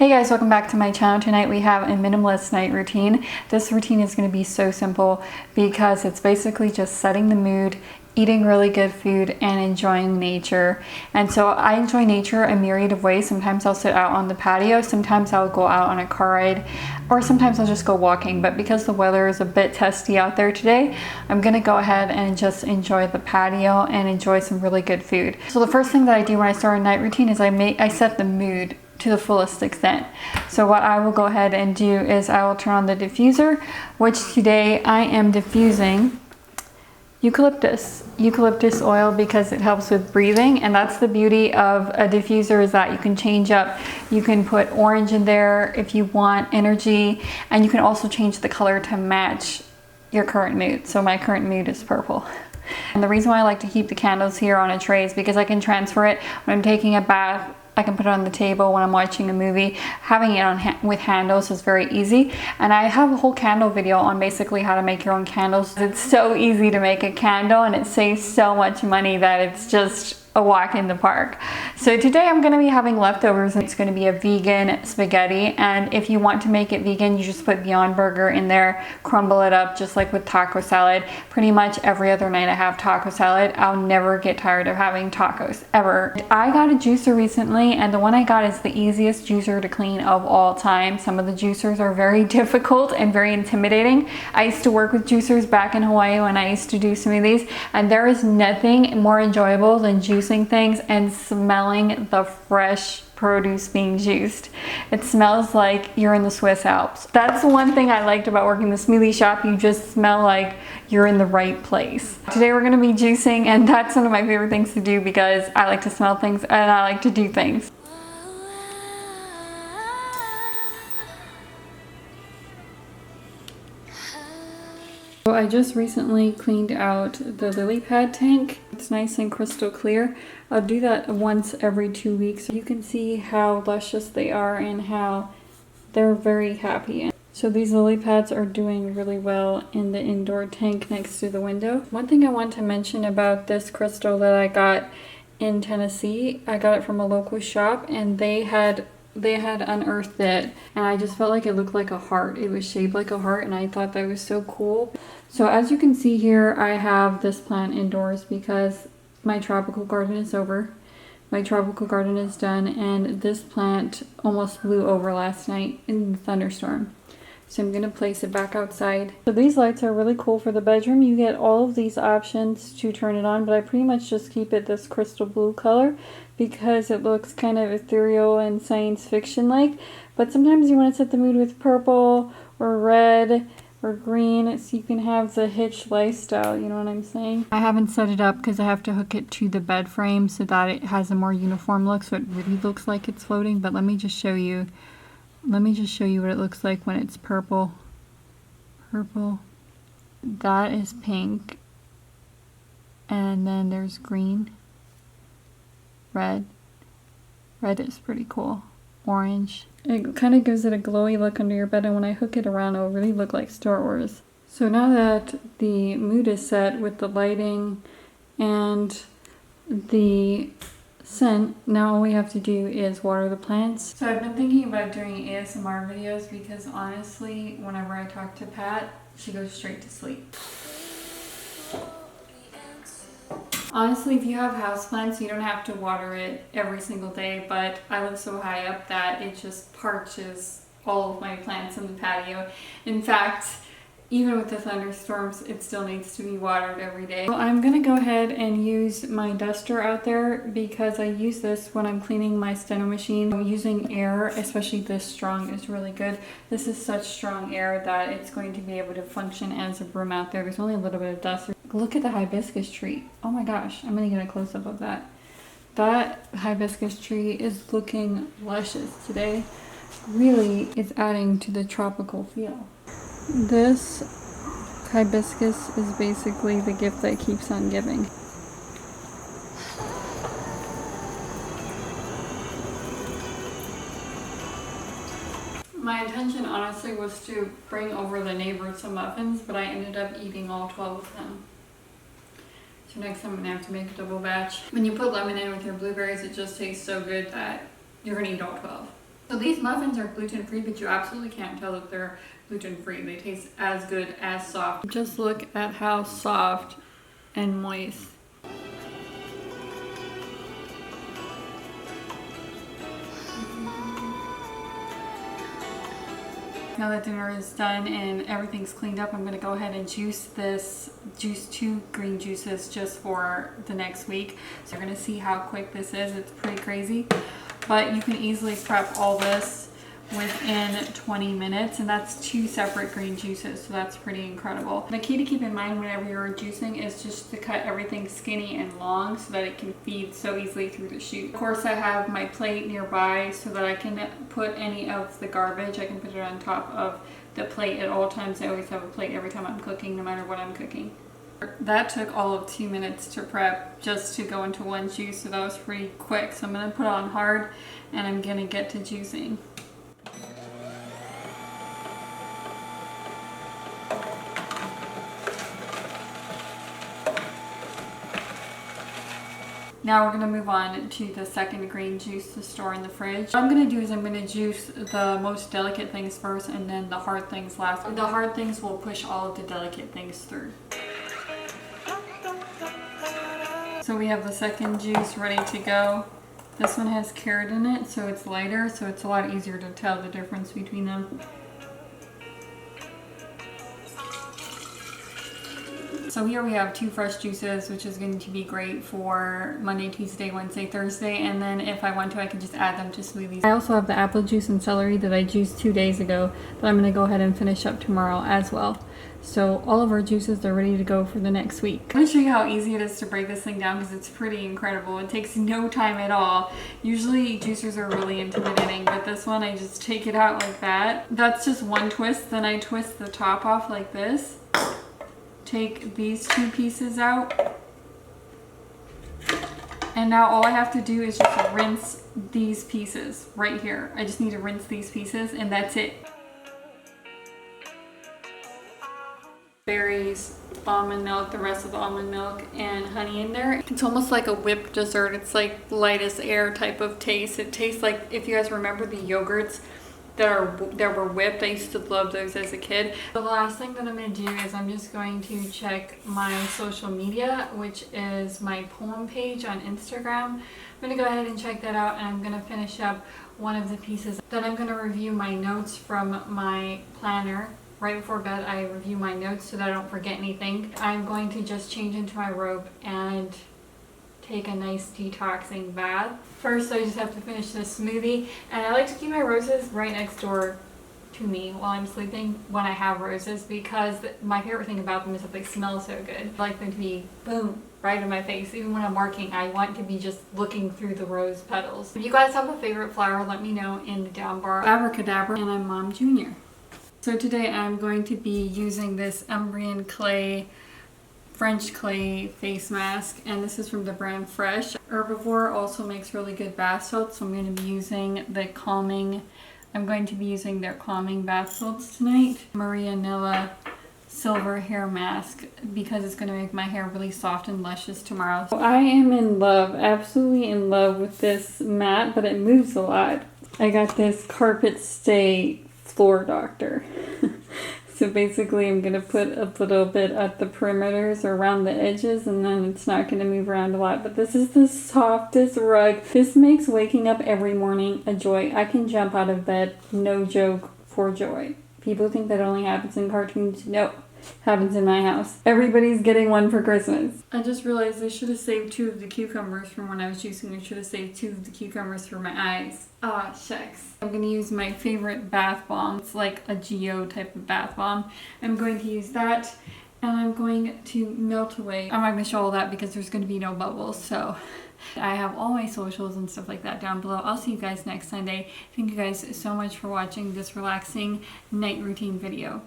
Hey guys, welcome back to my channel. Tonight we have a minimalist night routine. This routine is going to be so simple because it's basically just setting the mood, eating really good food, and enjoying nature. And so I enjoy nature a myriad of ways. Sometimes I'll sit out on the patio, sometimes I'll go out on a car ride, or sometimes I'll just go walking. But because the weather is a bit testy out there today, I'm going to go ahead and just enjoy the patio and enjoy some really good food. So the first thing that I do when I start a night routine is I set the mood to the fullest extent. So what I will go ahead and do is I will turn on the diffuser, which today I am diffusing eucalyptus oil because it helps with breathing. And that's the beauty of a diffuser, is that you can change up. You can put orange in there if you want energy, and you can also change the color to match your current mood. So my current mood is purple. And the reason why I like to keep the candles here on a tray is because I can transfer it when I'm taking a bath. I can put it on the table when I'm watching a movie. Having it on with handles is very easy. And I have a whole candle video on basically how to make your own candles. It's so easy to make a candle and it saves so much money that it's just a walk in the park. So today I'm going to be having leftovers. It's going to be a vegan spaghetti, and if you want to make it vegan, you just put Beyond Burger in there, crumble it up just like with taco salad. Pretty much every other night I have taco salad. I'll never get tired of having tacos, ever. I got a juicer recently, and the one I got is the easiest juicer to clean of all time. Some of the juicers are very difficult and very intimidating. I used to work with juicers back in Hawaii when I used to do smoothies, and there is nothing more enjoyable than juicing things and smelling the fresh produce being juiced. It smells like you're in the Swiss Alps. That's the one thing I liked about working the smoothie shop. You just smell like you're in the right place. Today we're going to be juicing, and that's one of my favorite things to do because I like to smell things and I like to do things. So I just recently cleaned out the lily pad tank. It's nice and crystal clear. I'll do that once every 2 weeks. You can see how luscious they are and how they're very happy. So these lily pads are doing really well in the indoor tank next to the window. One thing I want to mention about this crystal that I got in Tennessee, I got it from a local shop, and they had unearthed it, and I just felt like it looked like a heart. It was shaped like a heart, and I thought that was so cool. So as you can see here, I have this plant indoors because my tropical garden is over. My tropical garden is done, and this plant almost blew over last night in the thunderstorm. So I'm going to place it back outside. So these lights are really cool for the bedroom. You get all of these options to turn it on, but I pretty much just keep it this crystal blue color because it looks kind of ethereal and science fiction like. But sometimes you want to set the mood with purple or red or green, so you can have the hitch lifestyle, you know what I'm saying? I haven't set it up because I have to hook it to the bed frame so that it has a more uniform look, so it really looks like it's floating. But let me just show you. Let me just show you what it looks like when it's purple. Purple. That is pink. And then there's green. Red. Red is pretty cool. Orange. It kind of gives it a glowy look under your bed, and when I hook it around, it'll really look like Star Wars. So now that the mood is set with the lighting and the scent, now all we have to do is water the plants. So I've been thinking about doing ASMR videos because honestly, whenever I talk to Pat, she goes straight to sleep. Honestly, if you have houseplants, you don't have to water it every single day, but I live so high up that it just parches all of my plants in the patio. In fact, even with the thunderstorms, it still needs to be watered every day. So I'm gonna go ahead and use my duster out there because I use this when I'm cleaning my steno machine. Using air, especially this strong, is really good. This is such strong air that it's going to be able to function as a broom out there. There's only a little bit of dust. Look at the hibiscus tree. Oh my gosh, I'm gonna get a close-up of that. That hibiscus tree is looking luscious today. Really, it's adding to the tropical feel. This hibiscus is basically the gift that keeps on giving. My intention honestly was to bring over the neighbors some muffins, but I ended up eating all 12 of them. So next time I'm gonna have to make a double batch. When you put lemon in with your blueberries, it just tastes so good that you're gonna eat all 12. So these muffins are gluten-free, but you absolutely can't tell that they're gluten-free. They taste as good as soft. Just look at how soft and moist. Now that dinner is done and everything's cleaned up, I'm going to go ahead and juice 2 green juices just for the next week. So you're going to see how quick this is. It's pretty crazy, but you can easily prep all this within 20 minutes, and that's 2 separate green juices, so that's pretty incredible. The key to keep in mind whenever you're juicing is just to cut everything skinny and long so that it can feed so easily through the chute. Of course, I have my plate nearby so that I can put any of the garbage, I can put it on top of the plate at all times. I always have a plate every time I'm cooking, no matter what I'm cooking. That took all of 2 minutes to prep just to go into 1 juice, so that was pretty quick. So I'm going to put it on hard and I'm going to get to juicing. Now we're going to move on to the second green juice to store in the fridge. What I'm going to do is I'm going to juice the most delicate things first and then the hard things last. The hard things will push all of the delicate things through. So we have the second juice ready to go. This one has carrot in it, so it's lighter, so it's a lot easier to tell the difference between them. So here we have 2 fresh juices, which is going to be great for Monday, Tuesday, Wednesday, Thursday, and then if I want to, I can just add them to smoothies. I also have the apple juice and celery that I juiced 2 days ago that I'm going to go ahead and finish up tomorrow as well. So all of our juices are ready to go for the next week. I'm going to show you how easy it is to break this thing down because it's pretty incredible. It takes no time at all. Usually juicers are really intimidating, but this one I just take it out like that. That's just 1 twist. Then I twist the top off like this. Take these 2 pieces out, and now all I have to do is just rinse these pieces right here. I just need to rinse these pieces and that's it. Berries, almond milk, the rest of the almond milk, and honey in there. It's almost like a whipped dessert. It's like light as air type of taste. It tastes like, if you guys remember the yogurts that were whipped. I used to love those as a kid. The last thing that I'm going to do is I'm just going to check my social media, which is my poem page on Instagram. I'm going to go ahead and check that out, and I'm going to finish up one of the pieces. Then I'm going to review my notes from my planner. Right before bed, I review my notes so that I don't forget anything. I'm going to just change into my robe and take a nice detoxing bath. First, I just have to finish this smoothie, and I like to keep my roses right next door to me while I'm sleeping when I have roses, because my favorite thing about them is that they smell so good. I like them to be, boom, right in my face. Even when I'm working, I want to be just looking through the rose petals. If you guys have a favorite flower, let me know in the down bar. Abracadabra, and I'm Mom Junior. So today I'm going to be using this Umbrian clay French clay face mask, and this is from the brand Fresh. Herbivore also makes really good bath salts, so I'm going to be using their calming bath salts tonight. Maria Nilla silver hair mask, because it's going to make my hair really soft and luscious tomorrow. So I am in love, absolutely in love with this mat, but it moves a lot. I got this Carpet Stay Floor Doctor. So basically I'm going to put a little bit at the perimeters or around the edges, and then it's not going to move around a lot. But this is the softest rug. This makes waking up every morning a joy. I can jump out of bed, no joke, for joy. People think that only happens in cartoons. No, happens in my house. Everybody's getting one for Christmas. I just realized I should have saved 2 of the cucumbers from when I was juicing. I should have saved 2 of the cucumbers for my eyes. Ah, shucks. I'm going to use my favorite bath bomb. It's like a Geo type of bath bomb. I'm going to use that, and I'm going to melt away. I'm not going to show all that because there's going to be no bubbles, so I have all my socials and stuff like that down below. I'll see you guys next Sunday. Thank you guys so much for watching this relaxing night routine video.